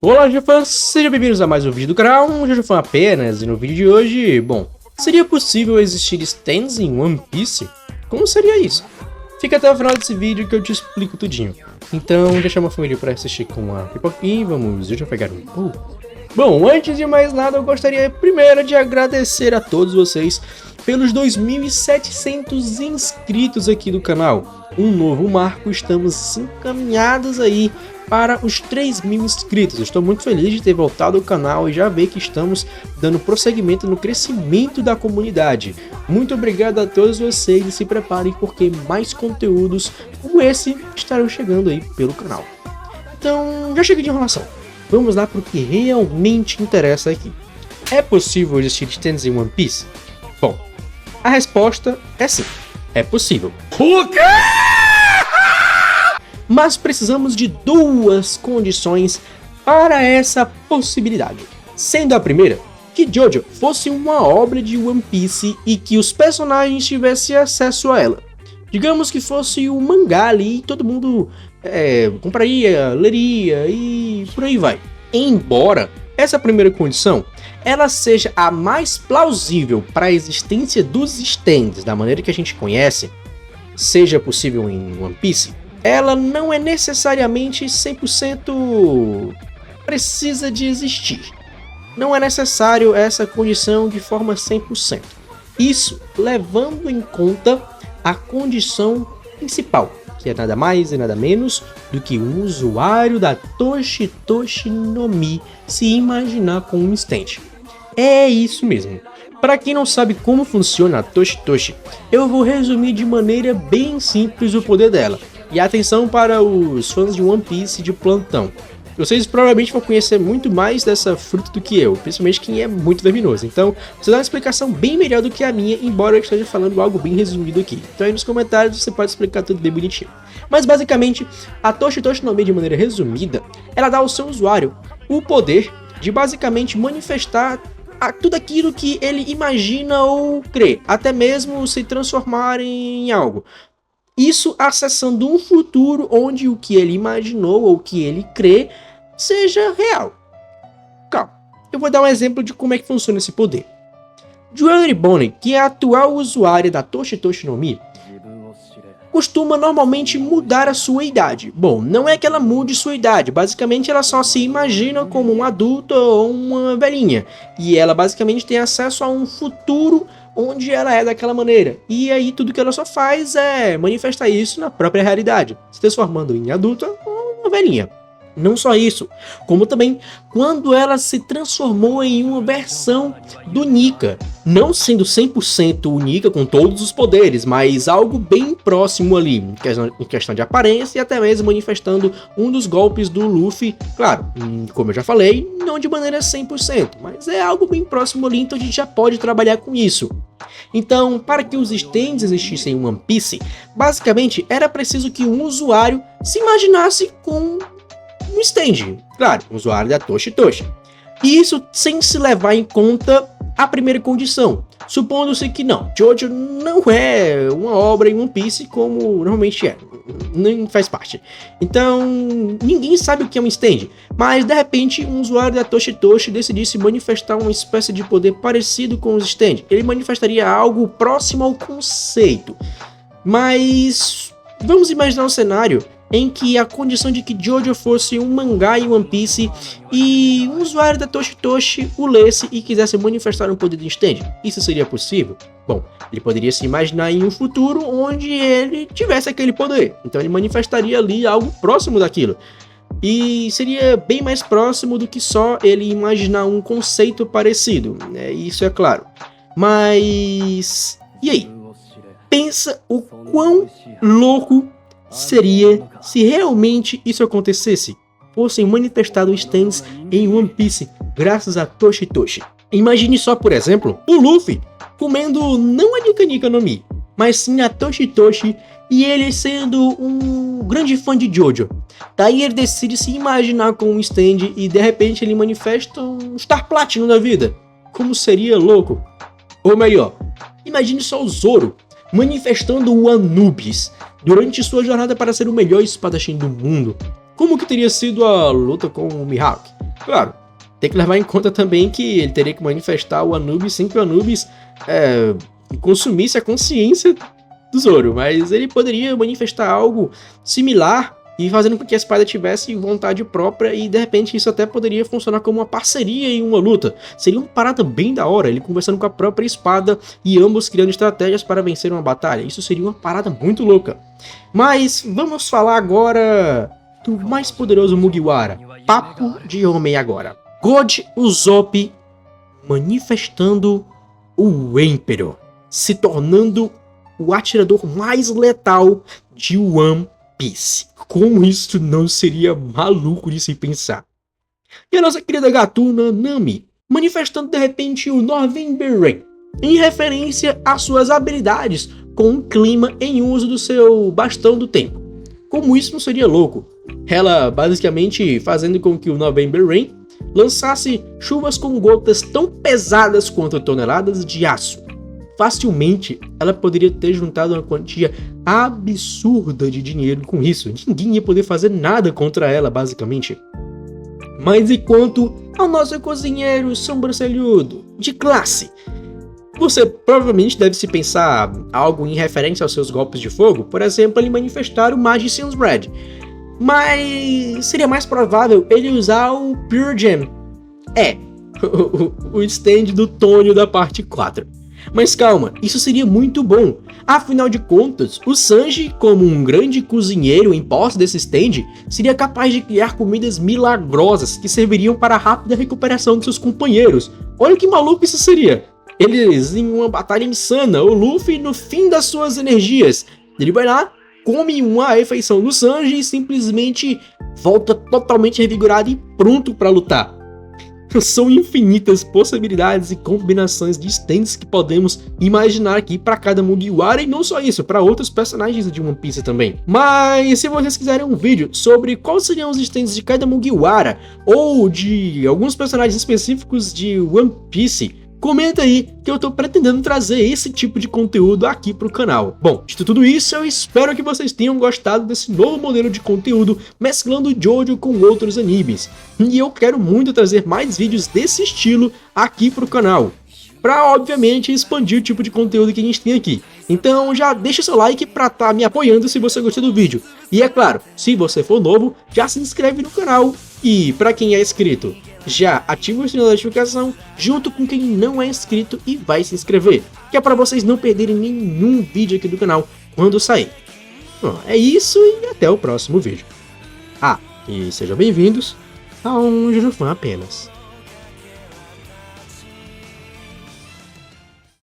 Olá, Jufãs! Sejam bem-vindos a mais um vídeo do canal, um Jufã apenas, e no vídeo de hoje, seria possível existir stands em One Piece? Como seria isso? Fica até o final desse vídeo que eu te explico tudinho. Então, já chama a família para assistir com a pipoquinha e vamos já pegar um pouco. Bom, antes de mais nada, eu gostaria primeiro de agradecer a todos vocês pelos 2.700 inscritos aqui do canal. Um novo marco, estamos encaminhados aí para os 3.000 inscritos. Eu estou muito feliz de ter voltado ao canal e já ver que estamos dando prosseguimento no crescimento da comunidade. Muito obrigado a todos vocês e se preparem porque mais conteúdos como esse estarão chegando aí pelo canal. Então, já chega de enrolação. Vamos lá para o que realmente interessa aqui. É possível existir stands em One Piece? Bom, a resposta é sim, é possível. O quê? Mas precisamos de duas condições para essa possibilidade. Sendo a primeira, que Jojo fosse uma obra de One Piece e que os personagens tivessem acesso a ela. Digamos que fosse um mangá ali e todo mundo compraria, leria e por aí vai. Embora essa primeira condição ela seja a mais plausível para a existência dos stands da maneira que a gente conhece, seja possível em One Piece, ela não é necessariamente 100% precisa de existir. Não é necessário essa condição de forma 100%. Isso levando em conta a condição principal, que é nada mais e nada menos do que um usuário da Toshi Toshi no Mi se imaginar com um stand. É isso mesmo. Para quem não sabe como funciona a Toshi Toshi, eu vou resumir de maneira bem simples o poder dela. E atenção para os fãs de One Piece de plantão. Vocês provavelmente vão conhecer muito mais dessa fruta do que eu, principalmente quem é muito verminoso. Então, você dá uma explicação bem melhor do que a minha, embora eu esteja falando algo bem resumido aqui. Então aí nos comentários você pode explicar tudo bem bonitinho. Mas basicamente, a Toshi Toshi no Mi de maneira resumida, ela dá ao seu usuário o poder de basicamente manifestar tudo aquilo que ele imagina ou crê, até mesmo se transformar em algo. Isso acessando um futuro onde o que ele imaginou ou o que ele crê seja real. Calma, eu vou dar um exemplo de como é que funciona esse poder. Joanne Bonnie, que é a atual usuária da Toshi Toshi no Mi, costuma normalmente mudar a sua idade. Bom, não é que ela mude sua idade, basicamente ela só se imagina como um adulto ou uma velhinha. E ela basicamente tem acesso a um futuro onde ela é daquela maneira. E aí tudo que ela só faz é manifestar isso na própria realidade, se transformando em adulta ou uma velhinha. Não só isso, como também quando ela se transformou em uma versão do Nika, não sendo 100% o Nika com todos os poderes, mas algo bem próximo ali, em questão de aparência e até mesmo manifestando um dos golpes do Luffy, claro, como eu já falei, não de maneira 100%, mas é algo bem próximo ali, então a gente já pode trabalhar com isso. Então, para que os stands existissem em One Piece, basicamente era preciso que um usuário se imaginasse com um stand, claro, um usuário da Toshi Toshi. E isso sem se levar em conta a primeira condição, supondo-se que não, Jojo não é uma obra em One Piece como normalmente é, nem faz parte. Então, ninguém sabe o que é um stand, mas de repente um usuário da Toshi Toshi decidisse manifestar uma espécie de poder parecido com os stands. Ele manifestaria algo próximo ao conceito, mas vamos imaginar um cenário em que a condição de que Jojo fosse um mangá em One Piece e um usuário da Toshi Toshi o lesse e quisesse manifestar um poder de stand. Isso seria possível? Bom, ele poderia se imaginar em um futuro onde ele tivesse aquele poder. Então ele manifestaria ali algo próximo daquilo. E seria bem mais próximo do que só ele imaginar um conceito parecido, né? Isso é claro. Mas e aí? Pensa o quão louco seria se realmente isso acontecesse, fossem manifestados stands em One Piece graças a Toshi Toshi. Imagine só, por exemplo, o Luffy comendo não a Nika Nika no Mi, mas sim a Toshi Toshi e ele sendo um grande fã de Jojo. Daí ele decide se imaginar com um stand e de repente ele manifesta um Star Platinum da vida. Como seria louco? Ou melhor, imagine só o Zoro manifestando o Anubis durante sua jornada para ser o melhor espadachim do mundo. Como que teria sido a luta com o Mihawk? Claro, tem que levar em conta também que ele teria que manifestar o Anubis sem que o Anubis consumisse a consciência do Zoro, mas ele poderia manifestar algo similar e fazendo com que a espada tivesse vontade própria e de repente isso até poderia funcionar como uma parceria em uma luta. Seria uma parada bem da hora, ele conversando com a própria espada e ambos criando estratégias para vencer uma batalha. Isso seria uma parada muito louca. Mas vamos falar agora do mais poderoso Mugiwara. Papo de homem agora. God Usopp manifestando o Emperor, se tornando o atirador mais letal de One Piece. Como isso não seria maluco de se pensar? E a nossa querida gatuna Nami, manifestando de repente o November Rain, em referência às suas habilidades com o clima em uso do seu bastão do tempo. Como isso não seria louco? Ela basicamente fazendo com que o November Rain lançasse chuvas com gotas tão pesadas quanto toneladas de aço. Facilmente, ela poderia ter juntado uma quantia absurda de dinheiro com isso. Ninguém ia poder fazer nada contra ela, basicamente. Mas enquanto ao nosso cozinheiro sobrancelhudo de classe, você provavelmente deve se pensar algo em referência aos seus golpes de fogo, por exemplo, ele manifestar o Magician's Red. Mas seria mais provável ele usar o Pure Gem. O stand do Tonio da parte 4. Mas calma, isso seria muito bom. Afinal de contas, o Sanji, como um grande cozinheiro em posse desse stand, seria capaz de criar comidas milagrosas que serviriam para a rápida recuperação de seus companheiros. Olha que maluco isso seria! Eles em uma batalha insana, o Luffy no fim das suas energias, ele vai lá, come uma refeição do Sanji e simplesmente volta totalmente revigorado e pronto para lutar. São infinitas possibilidades e combinações de stands que podemos imaginar aqui para cada Mugiwara e não só isso, para outros personagens de One Piece também. Mas se vocês quiserem um vídeo sobre quais seriam os stands de cada Mugiwara ou de alguns personagens específicos de One Piece, comenta aí que eu tô pretendendo trazer esse tipo de conteúdo aqui pro canal. Bom, de tudo isso, eu espero que vocês tenham gostado desse novo modelo de conteúdo mesclando Jojo com outros animes. E eu quero muito trazer mais vídeos desse estilo aqui pro canal, pra obviamente expandir o tipo de conteúdo que a gente tem aqui. Então já deixa seu like pra estar me apoiando se você gostou do vídeo. E é claro, se você for novo, já se inscreve no canal. E pra quem é inscrito, já ativa o sininho da notificação junto com quem não é inscrito e vai se inscrever, que é para vocês não perderem nenhum vídeo aqui do canal quando sair. Bom, é isso e até o próximo vídeo. E sejam bem-vindos a um Jujufã apenas.